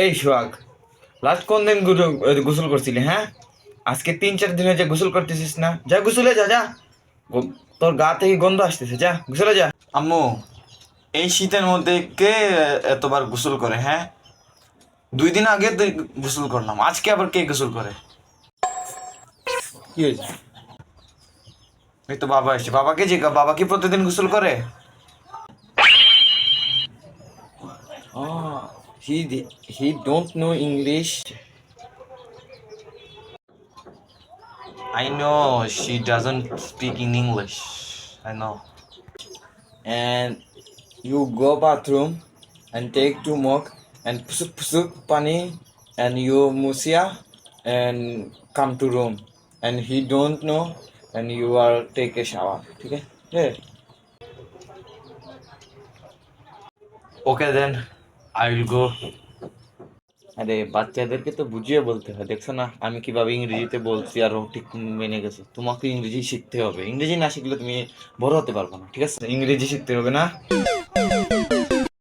এই সোহাগ, লাস্ট কোন দিন গোসল করছিলি? হ্যাঁ, আজকে 3-4 দিন হয়েছে গোসল করতেছিস না। যা গোসলে যা, যা। তোর গা থেকে গন্ধ আসতেছে, যা গোসলে যা। আম্মু, এই শীতের মধ্যে কে এতবার গোসল করে? হ্যাঁ, 2 দিন আগে তুই গোসল করলাম, আজকে আবার কে গোসল করে? কি হয়েছে? এই তো বাবা এসে, বাবাকে জিজ্ঞা, বাবা কি প্রতিদিন গোসল করে? হি don't know English. I know she doesn't speak in English. I know. And you go bathroom and take 2 mug and pusuk pusuk pani and you musia and come to room and he don't know and you are take a shower. Okay? Yeah. Okay then. I will go. আরে বাচ্চাদেরকে তো বুঝিয়ে বলতে হয়, দেখছো না আমি কিভাবে ইংরেজিতে বলছি আর ও ঠিক মেনে গেছে। তোমাকে ইংরেজি শিখতে হবে, ইংরেজি না শিখলে তুমি বড় হতে পারবে না, ঠিক আছে? ইংরেজি শিখতে হবে না।